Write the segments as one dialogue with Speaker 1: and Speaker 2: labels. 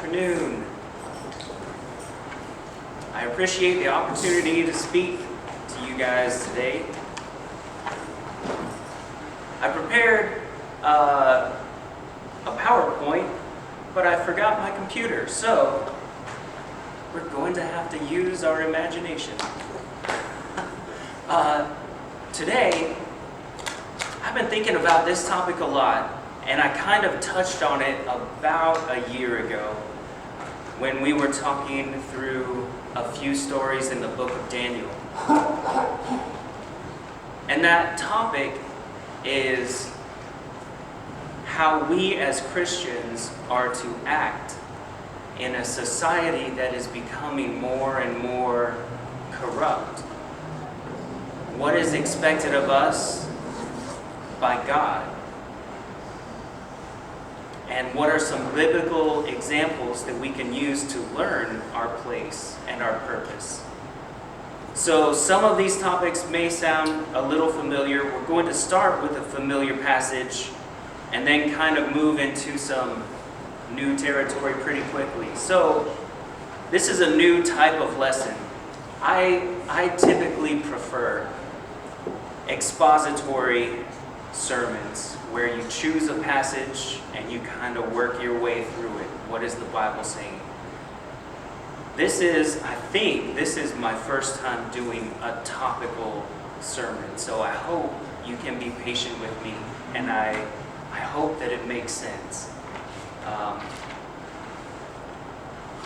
Speaker 1: afternoon. I appreciate the opportunity to speak to you guys today. I prepared a PowerPoint, but I forgot my computer, so we're going to have to use our imagination. Today, I've been thinking about this topic a lot, and I kind of touched on it about a year ago when we were talking through a few stories in the book of Daniel. And that topic is how we as Christians are to act in a society that is becoming more and more corrupt. What is expected of us by God? And what are some biblical examples that we can use to learn our place and our purpose? So some of these topics may sound a little familiar. We're going to start with a familiar passage and then kind of move into some new territory pretty quickly. So this is a new type of lesson. I typically prefer expository sermons where you choose a passage and you kind of work your way through it. What is the Bible saying? I think this is my first time doing a topical sermon, so I hope you can be patient with me, and I hope that it makes sense.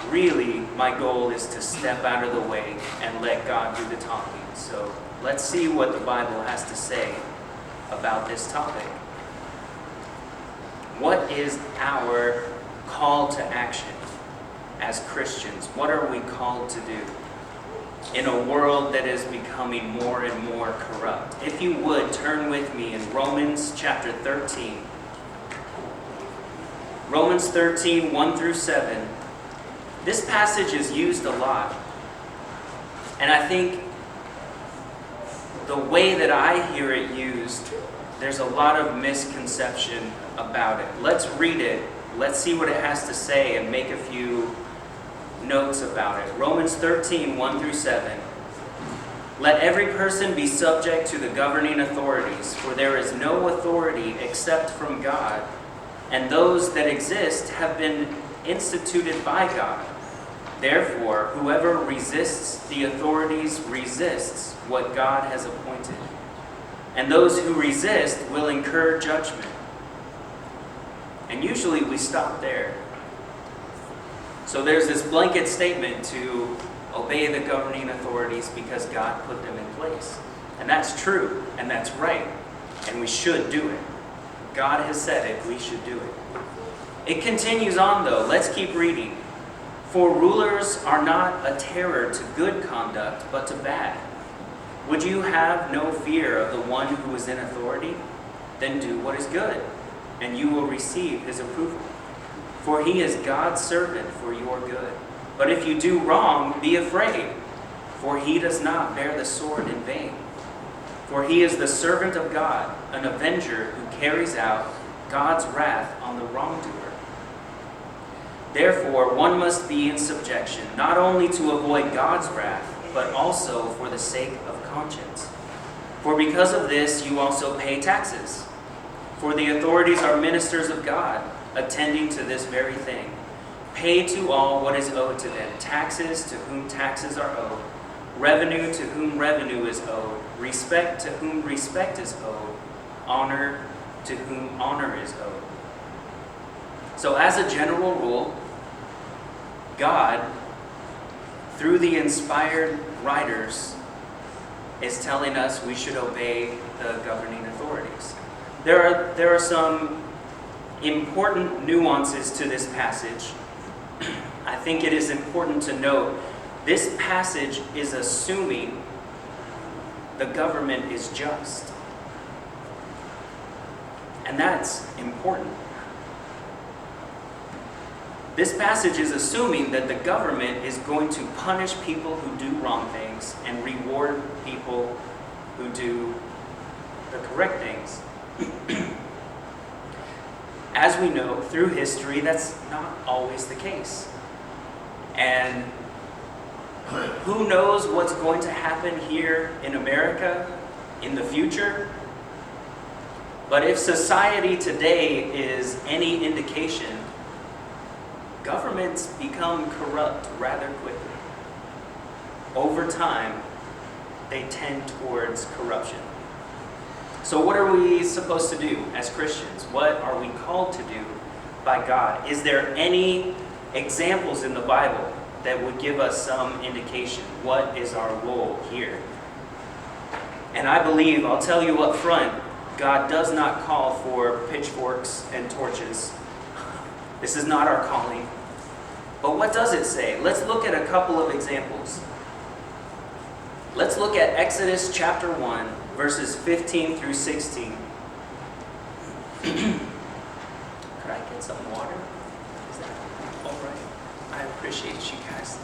Speaker 1: Really, my goal is to step out of the way and let God do the talking. So let's see what the Bible has to say about this topic. What is our call to action as Christians? What are we called to do in a world that is becoming more and more corrupt? If you would, turn with me in Romans chapter 13. Romans 13, 1 through 7. This passage is used a lot. And I think the way that I hear it used, there's a lot of misconception about it. Let's read it. Let's see what it has to say and make a few notes about it. Romans 13, 1 through 7. Let every person be subject to the governing authorities, for there is no authority except from God, and those that exist have been instituted by God. Therefore, whoever resists the authorities resists what God has appointed. And those who resist will incur judgment. And usually we stop there. So there's this blanket statement to obey the governing authorities because God put them in place. And that's true, and that's right, and we should do it. God has said it, we should do it. It continues on though, let's keep reading. For rulers are not a terror to good conduct, but to bad. Would you have no fear of the one who is in authority? Then do what is good, and you will receive his approval. For he is God's servant for your good. But if you do wrong, be afraid, for he does not bear the sword in vain. For he is the servant of God, an avenger who carries out God's wrath on the wrongdoer. Therefore, one must be in subjection, not only to avoid God's wrath, but also for the sake of conscience. For because of this, you also pay taxes. For the authorities are ministers of God, attending to this very thing. Pay to all what is owed to them, taxes to whom taxes are owed, revenue to whom revenue is owed, respect to whom respect is owed, honor to whom honor is owed. So as a general rule, God, through the inspired writers, is telling us we should obey the governing authorities. There are some important nuances to this passage. I think it is important to note this passage is assuming the government is just. And that's important. This passage is assuming that the government is going to punish people who do wrong things and reward people who do the correct things. as we know through history, that's not always the case. And who knows what's going to happen here in America in the future? But if society today is any indication, governments become corrupt rather quickly. Over time, they tend towards corruption. So what are we supposed to do as Christians? What are we called to do by God? Is there any examples in the Bible that would give us some indication? What is our role here? And I believe, I'll tell you up front, God does not call for pitchforks and torches. This is not our calling. But what does it say? Let's look at a couple of examples. Let's look at Exodus chapter 1, verses 15 through 16. Could I get some water? Is that all right? I appreciate you guys.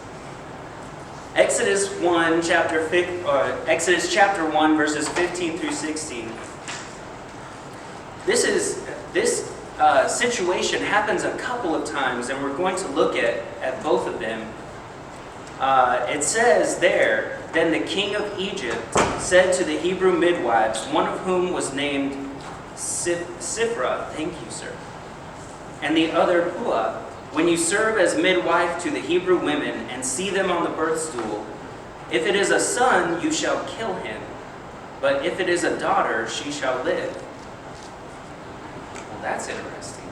Speaker 1: Exodus chapter 1, verses 15 through 16. This situation happens a couple of times, and we're going to look at both of them. It says there, "Then the king of Egypt said to the Hebrew midwives, one of whom was named Siphrah," thank you, sir, "and the other Puah, when you serve as midwife to the Hebrew women and see them on the birth stool, if it is a son, you shall kill him, but if it is a daughter, she shall live." Well, that's interesting.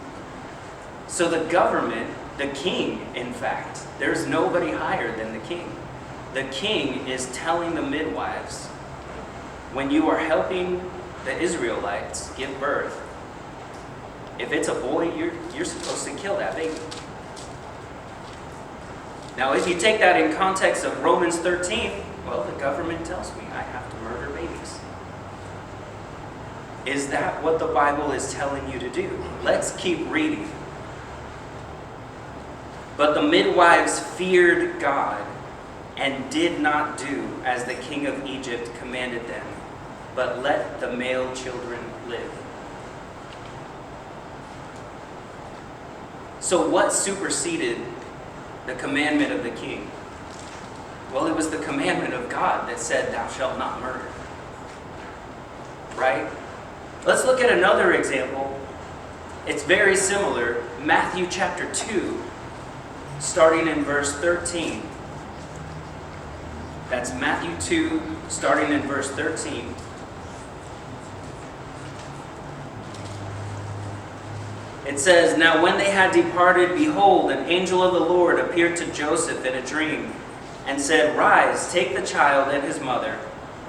Speaker 1: So the government, the king, in fact, there's nobody higher than the king. The king is telling the midwives, when you are helping the Israelites give birth, if it's a boy, you're supposed to kill that baby. Now, if you take that in context of Romans 13, well, the government tells me I have to murder babies. Is that what the Bible is telling you to do? Let's keep reading. "But the midwives feared God and did not do as the king of Egypt commanded them, but let the male children live." So what superseded the commandment of the king? Well, it was the commandment of God that said, "Thou shalt not murder." Right? Let's look at another example. It's very similar. Matthew chapter 2, starting in verse 13. That's Matthew 2, starting in verse 13. It says, "Now when they had departed, behold, an angel of the Lord appeared to Joseph in a dream, and said, Rise, take the child and his mother,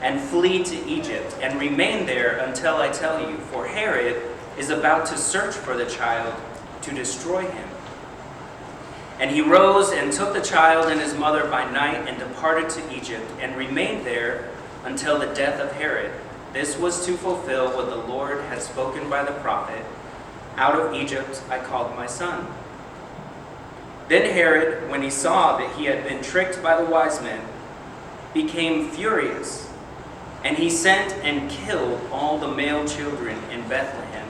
Speaker 1: and flee to Egypt, and remain there until I tell you, for Herod is about to search for the child to destroy him." And he rose and took the child and his mother by night and departed to Egypt, and remained there until the death of Herod. This was to fulfill what the Lord had spoken by the prophet, "Out of Egypt I called my son." Then Herod, when he saw that he had been tricked by the wise men, became furious, and he sent and killed all the male children in Bethlehem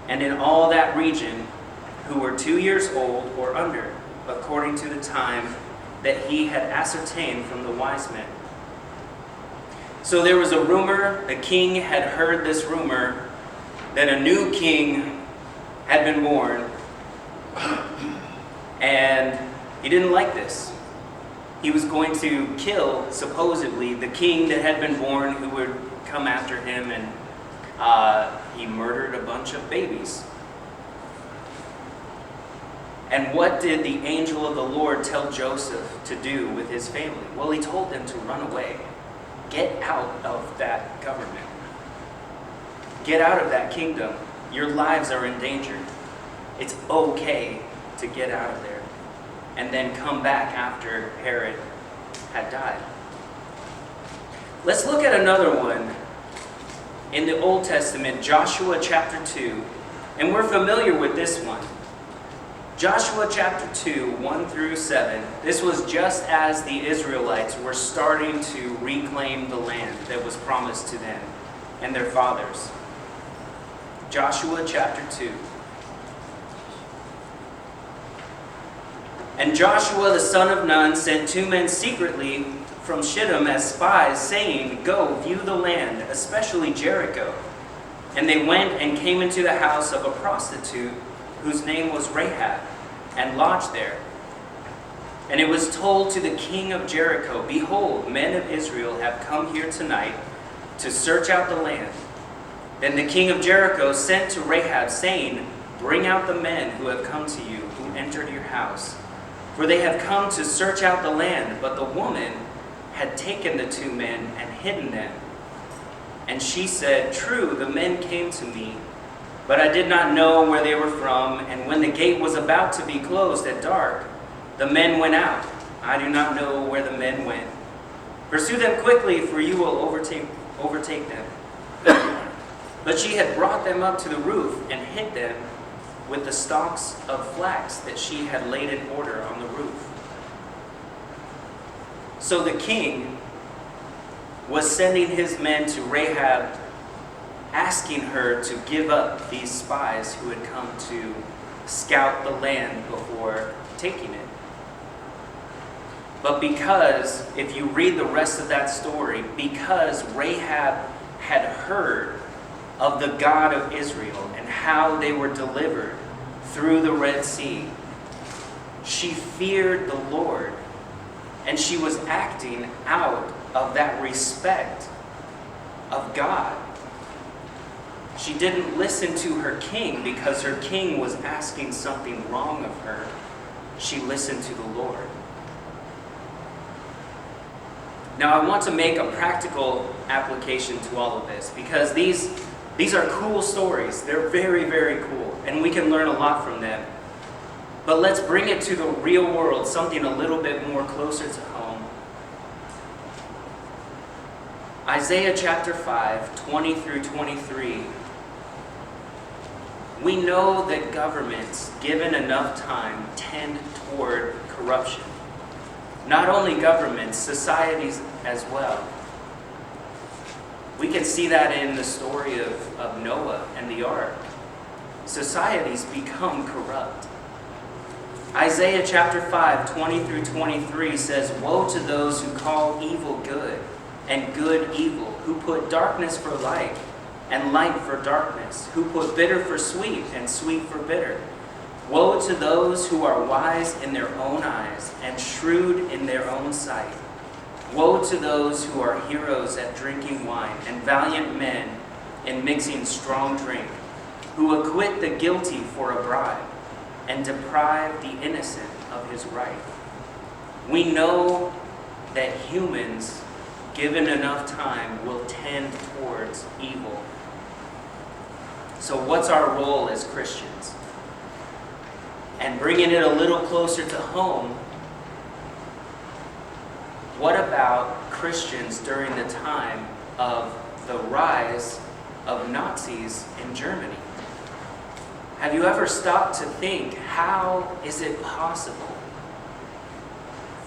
Speaker 1: and in all that region who were 2 years old or under, according to the time that he had ascertained from the wise men. So there was a rumor, the king had heard this rumor, that a new king had been born, and he didn't like this. He was going to kill, supposedly, the king that had been born who would come after him, and he murdered a bunch of babies. And what did the angel of the Lord tell Joseph to do with his family? Well, he told them to run away. Get out of that government. Get out of that kingdom. Your lives are in danger. It's okay to get out of there. And then come back after Herod had died. Let's look at another one in the Old Testament, Joshua chapter 2. And we're familiar with this one. Joshua chapter 2, 1 through 7. This was just as the Israelites were starting to reclaim the land that was promised to them and their fathers. Joshua chapter 2. And Joshua the son of Nun sent 2 men secretly from Shittim as spies, saying, "Go, view the land, especially Jericho." And they went and came into the house of a prostitute whose name was Rahab, and lodged there. And it was told to the king of Jericho, "Behold, men of Israel have come here tonight to search out the land." Then the king of Jericho sent to Rahab, saying, "Bring out the men who have come to you, who entered your house. For they have come to search out the land." But the woman had taken the 2 men and hidden them. And she said, "True, the men came to me, but I did not know where they were from. And when the gate was about to be closed at dark, the men went out. I do not know where the men went. Pursue them quickly, for you will overtake them." But she had brought them up to the roof and hid them with the stalks of flax that she had laid in order on the roof. So the king was sending his men to Rahab, asking her to give up these spies who had come to scout the land before taking it. But because, if you read the rest of that story, because Rahab had heard of the God of Israel and how they were delivered through the Red Sea, she feared the Lord, and she was acting out of that respect of God. She didn't listen to her king because her king was asking something wrong of her. She listened to the Lord. Now I want to make a practical application to all of this, because these are cool stories. They're very, very cool, and we can learn a lot from them. But let's bring it to the real world, something a little bit more closer to home. Isaiah chapter 5, 20 through 23. We know that governments, given enough time, tend toward corruption. Not only governments, societies as well. We can see that in the story of Noah and the ark. Societies become corrupt. Isaiah chapter 5, 20 through 23 says, "Woe to those who call evil good and good evil, who put darkness for light and light for darkness, who put bitter for sweet and sweet for bitter. Woe to those who are wise in their own eyes and shrewd in their own sight. Woe to those who are heroes at drinking wine and valiant men in mixing strong drink, who acquit the guilty for a bribe and deprive the innocent of his right." We know that humans, given enough time, will tend towards evil. So what's our role as Christians? And bringing it a little closer to home, what about Christians during the time of the rise of Nazis in Germany? Have you ever stopped to think, how is it possible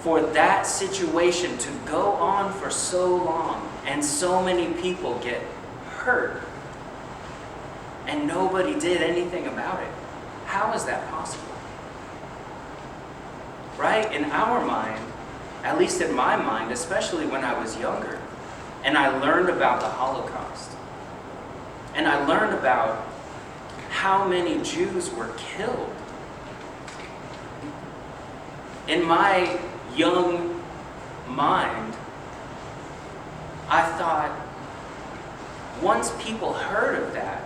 Speaker 1: for that situation to go on for so long and so many people get hurt and nobody did anything about it? How is that possible? Right? In our mind, at least in my mind, especially when I was younger, and I learned about the Holocaust, and I learned about how many Jews were killed. In my young mind, I thought, once people heard of that,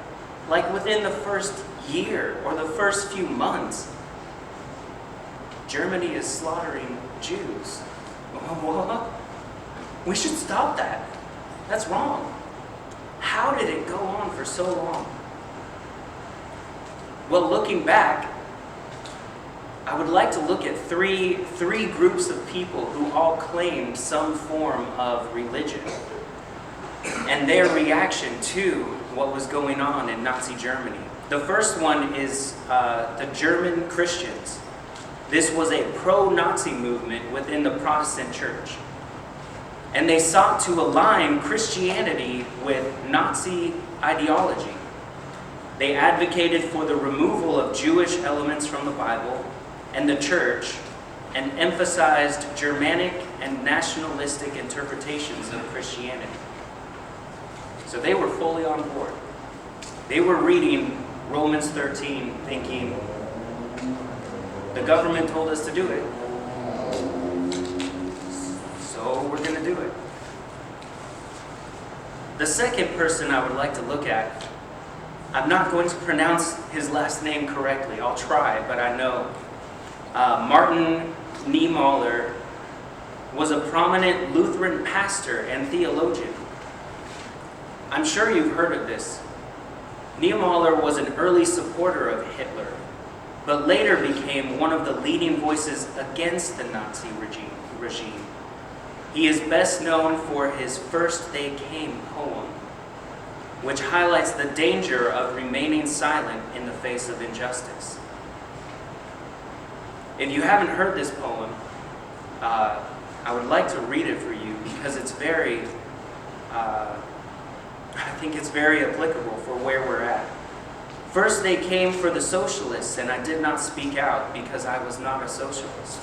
Speaker 1: like within the first year or the first few months, Germany is slaughtering Jews. What? We should stop that. That's wrong. How did it go on for so long? Well, looking back, I would like to look at three groups of people who all claimed some form of religion and their reaction to what was going on in Nazi Germany. The first one is the German Christians. This was a pro-Nazi movement within the Protestant church. And they sought to align Christianity with Nazi ideology. They advocated for the removal of Jewish elements from the Bible, and the church and emphasized Germanic and nationalistic interpretations of Christianity. So they were fully on board. They were reading Romans 13 thinking, the government told us to do it, so we're going to do it. The second person I would like to look at, I'm not going to pronounce his last name correctly. I'll try, but I know. Martin Niemöller was a prominent Lutheran pastor and theologian. I'm sure you've heard of this. Niemöller was an early supporter of Hitler, but later became one of the leading voices against the Nazi regime. He is best known for his First They Came poem, which highlights the danger of remaining silent in the face of injustice. If you haven't heard this poem, I would like to read it for you because it's very, I think it's very applicable for where we're at. First they came for the socialists, and I did not speak out because I was not a socialist.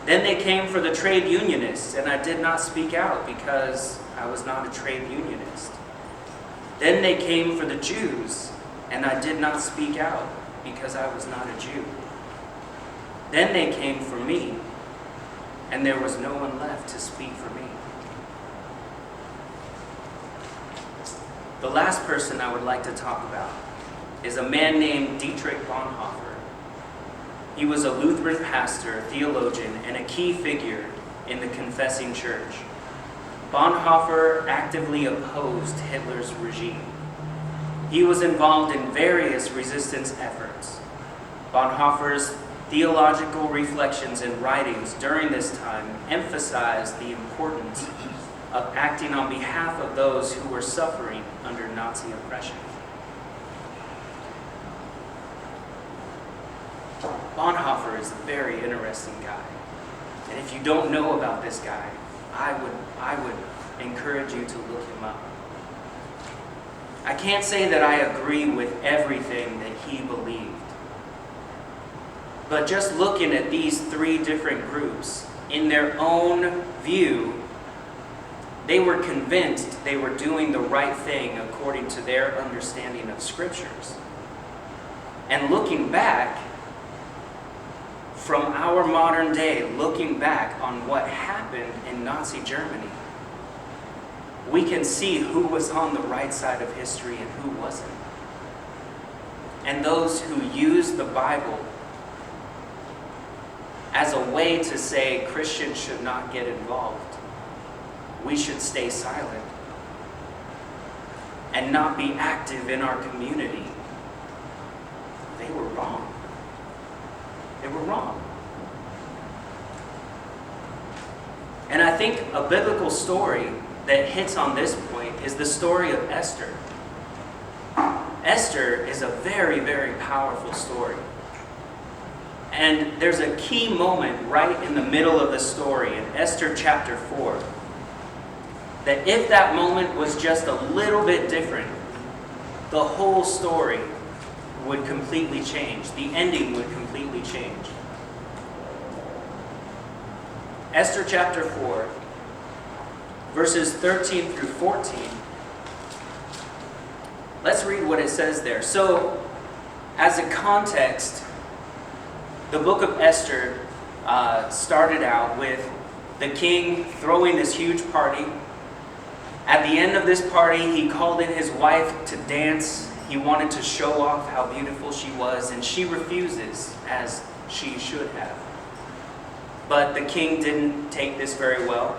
Speaker 1: Then they came for the trade unionists, and I did not speak out because I was not a trade unionist. Then they came for the Jews, and I did not speak out because I was not a Jew. Then they came for me, and there was no one left to speak for me. The last person I would like to talk about is a man named Dietrich Bonhoeffer. He was a Lutheran pastor, theologian, and a key figure in the Confessing Church. Bonhoeffer actively opposed Hitler's regime. He was involved in various resistance efforts. Bonhoeffer's theological reflections and writings during this time emphasized the importance of acting on behalf of those who were suffering under Nazi oppression. Bonhoeffer is a very interesting guy. And if you don't know about this guy, I would encourage you to look him up. I can't say that I agree with everything that he believed. But just looking at these three different groups, in their own view, they were convinced they were doing the right thing according to their understanding of scriptures. And looking back, from our modern day, looking back on what happened in Nazi Germany, we can see who was on the right side of history and who wasn't. And those who used the Bible as a way to say Christians should not get involved, we should stay silent and not be active in our community, they were wrong. They were wrong. And I think a biblical story that hits on this point is the story of Esther. Esther is a very, very powerful story. And there's a key moment right in the middle of the story in Esther chapter 4 that if that moment was just a little bit different, the whole story would completely change. The ending would completely change. Esther chapter 4, verses 13 through 14. Let's read what it says there. So, as a context, the book of Esther started out with the king throwing this huge party. At the end of this party, he called in his wife to dance. He wanted to show off how beautiful she was, and she refuses, as she should have. But the king didn't take this very well.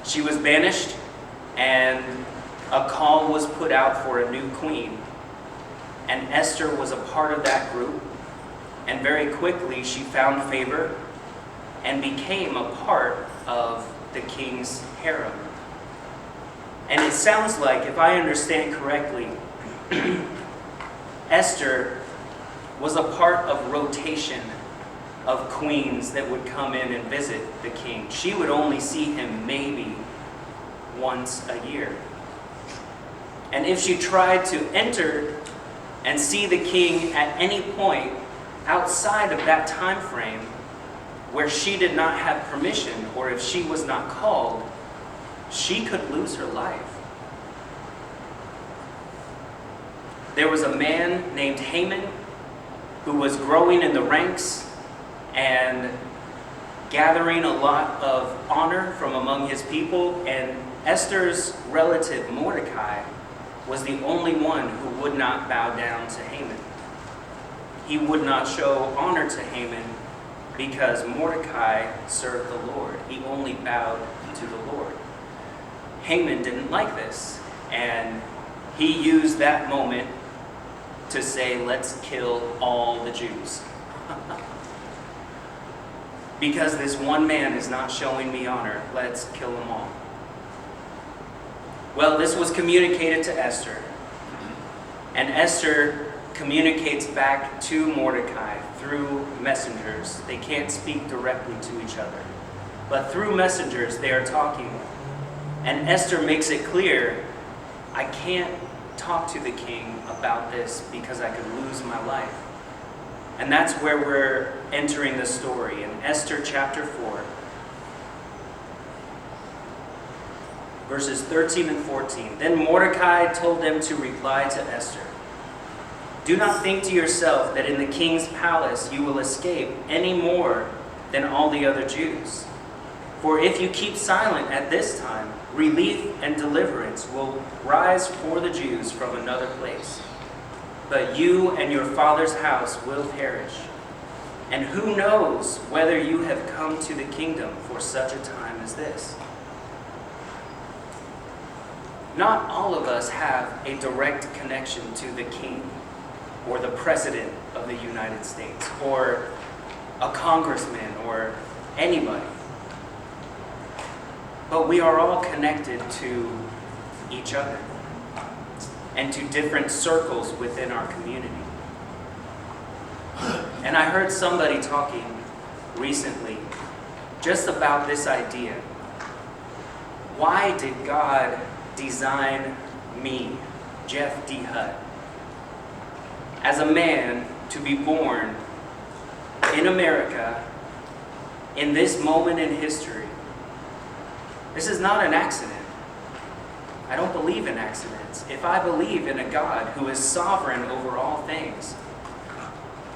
Speaker 1: She was banished, and a call was put out for a new queen. And Esther was a part of that group. And very quickly, she found favor and became a part of the king's harem. And it sounds like, if I understand correctly, Esther was a part of rotation of queens that would come in and visit the king. She would only see him maybe once a year. And if she tried to enter and see the king at any point outside of that time frame, where she did not have permission, or if she was not called, she could lose her life. There was a man named Haman who was growing in the ranks and gathering a lot of honor from among his people, and Esther's relative Mordecai was the only one who would not bow down to Haman. He would not show honor to Haman because Mordecai served the Lord. He only bowed to the Lord. Haman didn't like this, and he used that moment to say, let's kill all the Jews. Because this one man is not showing me honor, let's kill them all. Well, this was communicated to Esther, and Esther communicates back to Mordecai through messengers. They can't speak directly to each other, but through messengers they are talking. And Esther makes it clear, I can't talk to the king about this because I could lose my life. And that's where we're entering the story in Esther chapter 4, verses 13 and 14. Then Mordecai told them to reply to Esther, do not think to yourself that in the king's palace you will escape any more than all the other Jews. For if you keep silent at this time, relief and deliverance will rise for the Jews from another place. But you and your father's house will perish. And who knows whether you have come to the kingdom for such a time as this? Not all of us have a direct connection to the king or the president of the United States or a congressman or anybody. But we are all connected to each other and to different circles within our community. And I heard somebody talking recently just about this idea. Why did God design me, Jeff Dehut, as a man to be born in America in this moment in history? This is not an accident. I don't believe in accidents. If I believe in a God who is sovereign over all things,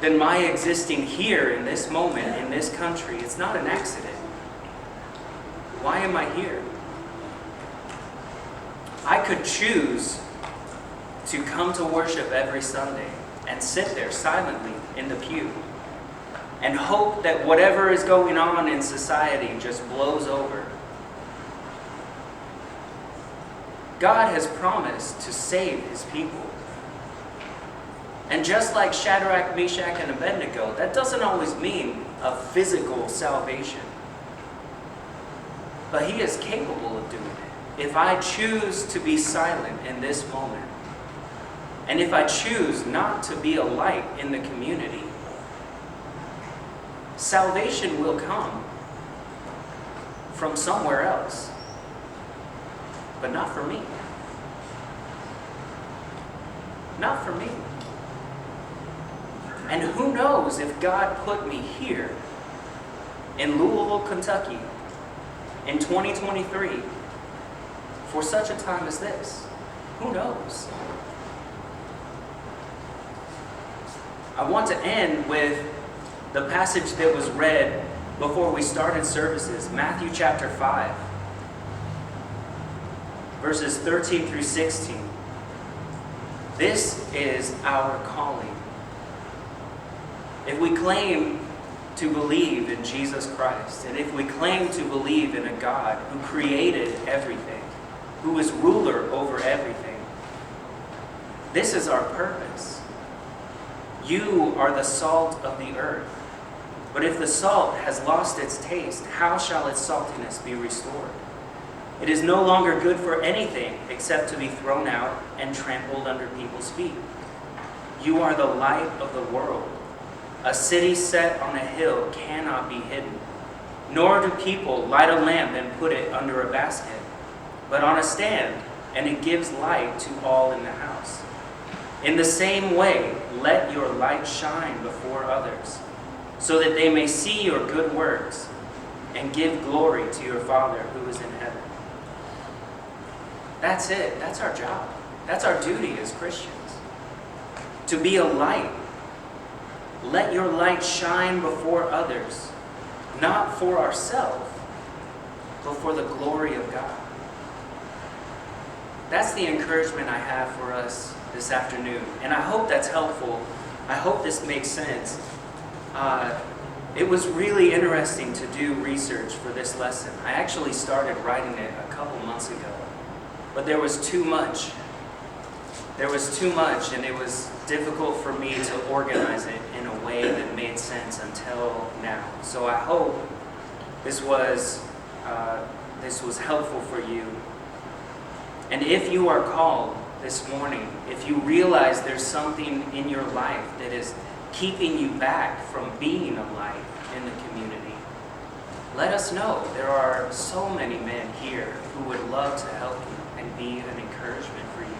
Speaker 1: then my existing here in this moment, in this country, it's not an accident. Why am I here? I could choose to come to worship every Sunday and sit there silently in the pew and hope that whatever is going on in society just blows over. God has promised to save his people. And just like Shadrach, Meshach, and Abednego, that doesn't always mean a physical salvation. But he is capable of doing it. If I choose to be silent in this moment, and if I choose not to be a light in the community, salvation will come from somewhere else. But not for me. Not for me. And who knows if God put me here in Louisville, Kentucky in 2023 for such a time as this. Who knows? I want to end with the passage that was read before we started services, Matthew chapter 5. Verses 13 through 16. This is our calling. If we claim to believe in Jesus Christ, and if we claim to believe in a God who created everything, who is ruler over everything, this is our purpose. You are the salt of the earth. But if the salt has lost its taste, how shall its saltiness be restored? It is no longer good for anything except to be thrown out and trampled under people's feet. You are the light of the world. A city set on a hill cannot be hidden. Nor do people light a lamp and put it under a basket, but on a stand, and it gives light to all in the house. In the same way, let your light shine before others, so that they may see your good works and give glory to your Father who is in heaven. That's it. That's our job. That's our duty as Christians. To be a light. Let your light shine before others, not for ourselves, but for the glory of God. That's the encouragement I have for us this afternoon. And I hope that's helpful. I hope this makes sense. It was really interesting to do research for this lesson. I actually started writing it a couple months ago, but there was too much. There was too much, and it was difficult for me to organize it in a way that made sense until now. So I hope this was helpful for you. And if you are called this morning, if you realize there's something in your life that is keeping you back from being a light in the community, let us know. There are so many men here who would love to help you and be an encouragement for you.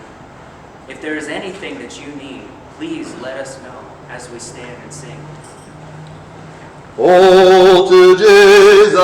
Speaker 1: If there is anything that you need, please let us know as we stand and sing.
Speaker 2: Oh, to Jesus